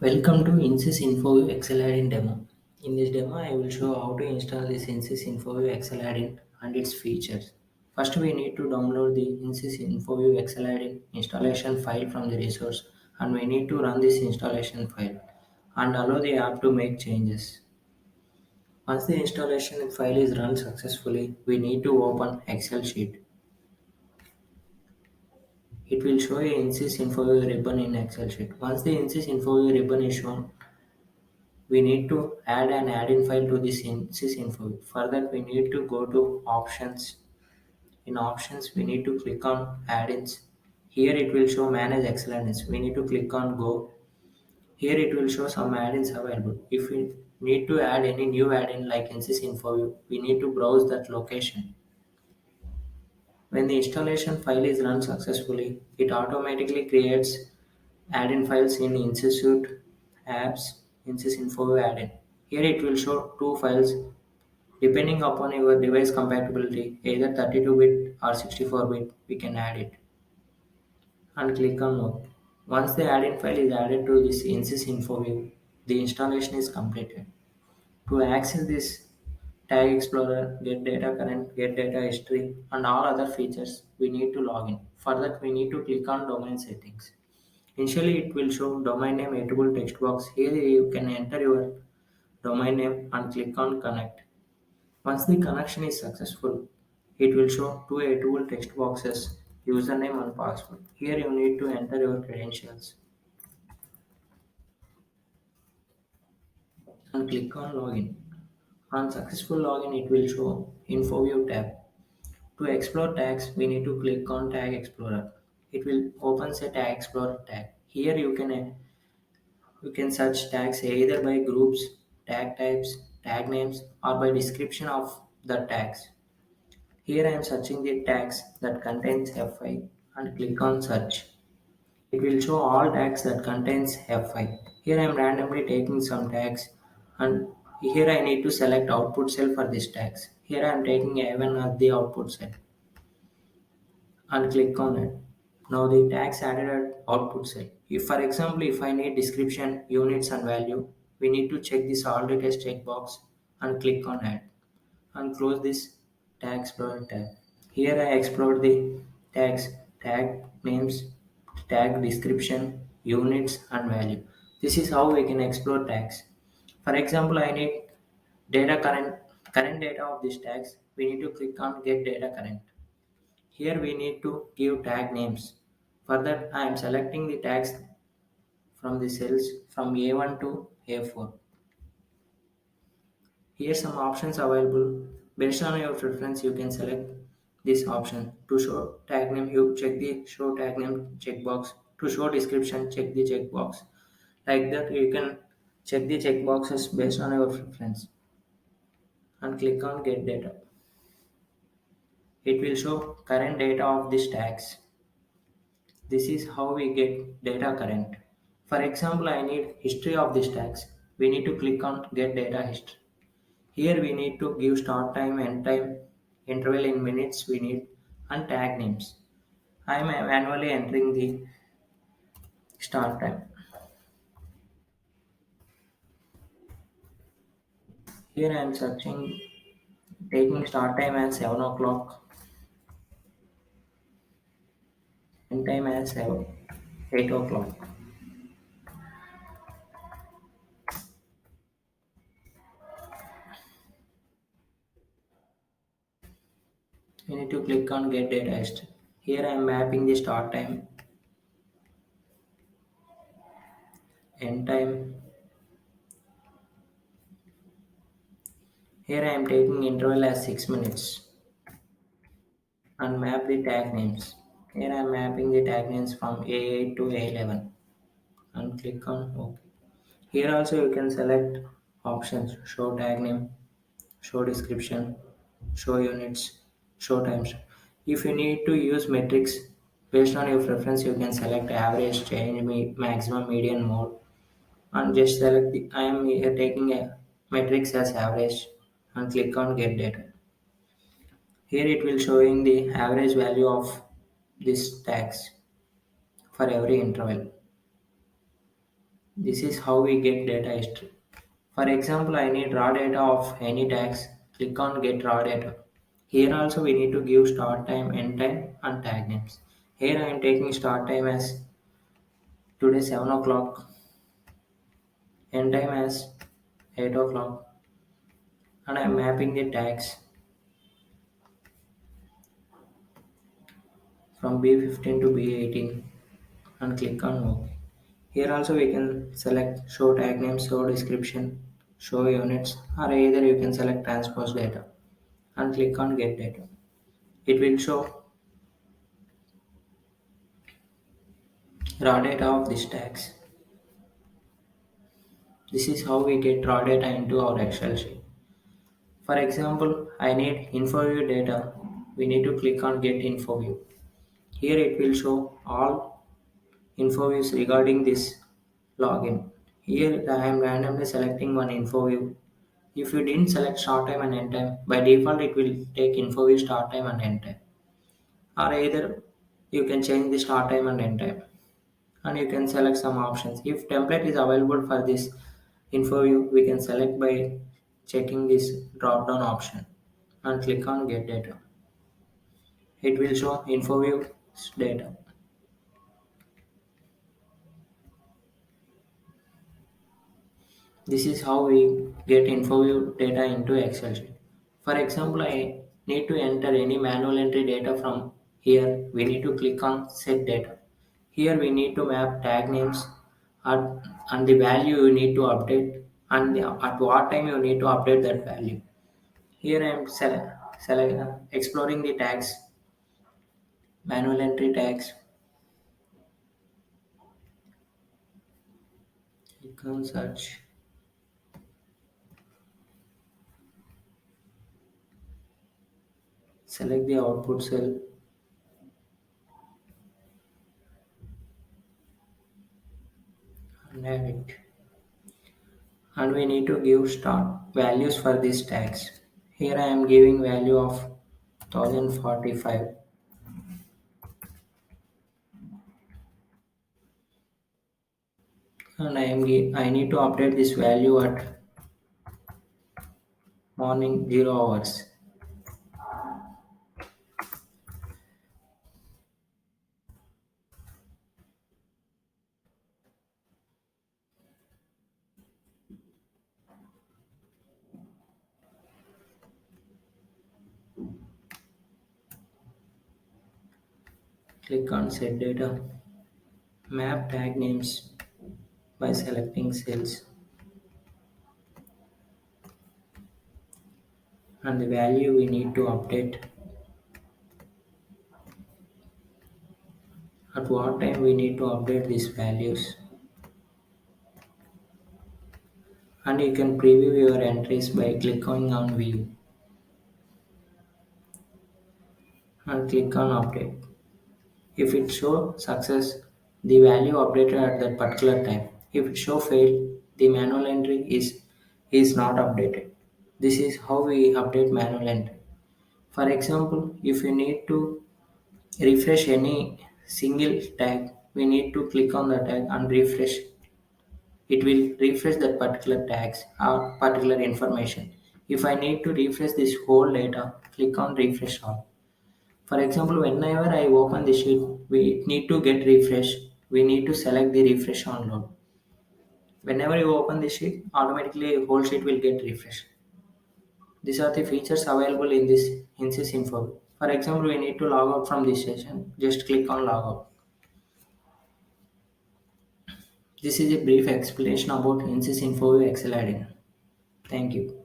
Welcome to InSis Infoview Excel Add-in demo. In this demo, I will show how to install this InSis Infoview Excel Add-in and its features. First, we need to download the InSis Infoview Excel Add-in installation file from the resource, and we need to run this installation file and allow the app to make changes. Once the installation file is run successfully, we need to open Excel sheet. It will show a InSys Infoview ribbon in Excel sheet. Once the InSys Infoview ribbon is shown, we need to add an add-in file to this InSys info. For that, we need to go to options. In options, we need to click on add-ins. Here it will show manage Excel add-ins. We need to click on go. Here it will show some add-ins available. If we need to add any new add-in like InSys Infoview, we need to browse that location. When the installation file is run successfully, it automatically creates add-in files in InSys Suite apps, InSys Info add-in. Here it will show two files depending upon your device compatibility, either 32-bit or 64-bit, we can add it and click on Move. Once the add-in file is added to this InSys Infoview, the installation is completed. To access this Tag Explorer, Get Data Current, Get Data History, and all other features, we need to log in. For that, we need to click on Domain Settings. Initially, it will show domain name editable text box. Here you can enter your domain name and click on Connect. Once the connection is successful, it will show two editable text boxes, username and password. Here you need to enter your credentials and click on Login. On successful login, it will show InfoView tab. To explore tags, we need to click on Tag Explorer. It will open a Tag Explorer tag. Here you can search tags either by groups, tag types, tag names, or by description of the tags. Here I am searching the tags that contains F5 and click on search. It will show all tags that contains F5. Here I am randomly taking some tags and here I need to select output cell for these tags. Here I am taking A1 as the output cell and click on it. Now the tags added at output cell. If for example if I need description, units and value, we need to check this all details checkbox and click on add and close this tag explorer tab. Here I explored the tags, tag names, tag description, units and value. This is how we can explore tags. For example, I need data current data of these tags. We need to click on get data current. Here we need to give tag names. For that I am selecting the tags from the cells from A1 to A4. Here some options available. Based on your preference, you can select this option. To show tag name, you check the show tag name checkbox. To show description, check the checkbox. Like that, you can check the checkboxes based on your preference and click on get data. It will show current data of these tags. This is how we get data current. For example, I need history of these tags. We need to click on get data history. Here we need to give start time, end time, interval in minutes we need and tag names. I am manually entering the start time. Here I am searching taking start time as 7 o'clock, end time as 8 o'clock. You need to click on get data history. Here I am mapping the start time, end time. Here I am taking interval as 6 minutes and map the tag names. Here I am mapping the tag names from A8 to A11 and click on OK. Here also you can select options show tag name, show description, show units, show times. If you need to use metrics based on your preference, you can select average, change, maximum, median, mode and just select the I am here taking a metrics as average and click on get data. Here it will showing the average value of this tags for every interval. This is how we get data history. For example, I need raw data of any tags. Click on get raw data. Here also we need to give start time, end time and tag names. Here I am taking start time as today 7 o'clock, end time as 8 o'clock, and I am mapping the tags from B15 to B18 and click on OK. Here also we can select show tag name, show description, show units, or either you can select transpose data and click on get data. It will show raw data of these tags. This is how we get raw data into our Excel sheet. For example, I need InfoView data. We need to click on get InfoView. Here it will show all InfoViews regarding this login. Here I am randomly selecting one InfoView. If you didn't select start time and end time, by default it will take InfoView start time and end time. Or either you can change the start time and end time. And you can select some options. If template is available for this info view, we can select by checking this drop down option and click on get data. It will show info view data. This is how we get info view data into Excel sheet. For example, I need to enter any manual entry data from here. We need to click on set data. Here we need to map tag names and, and the value you need to update and at what time you need to update that value. Here I am exploring the tags, manual entry tags. Click on search. Select the output cell and add it. And we need to give start values for these tags. Here I am giving value of 1045 and I need to update this value at morning 0 hours. Click on set data. Map tag names by selecting cells and the value we need to update, at what time we need to update these values, and you can preview your entries by clicking on view and click on update. If it show success, the value updated at that particular time. If it show fail, the manual entry is not updated. This is how we update manual entry. For example, if you need to refresh any single tag, we need to click on the tag and refresh. It will refresh that particular tags or particular information. If I need to refresh this whole data, click on refresh all. For example, whenever I open the sheet, we need to get refresh. We need to select the refresh on load. Whenever you open the sheet, automatically the whole sheet will get refreshed. These are the features available in this InSis Info. For example, we need to log out from this session. Just click on log out. This is a brief explanation about InSis Info Excel add-in. Thank you.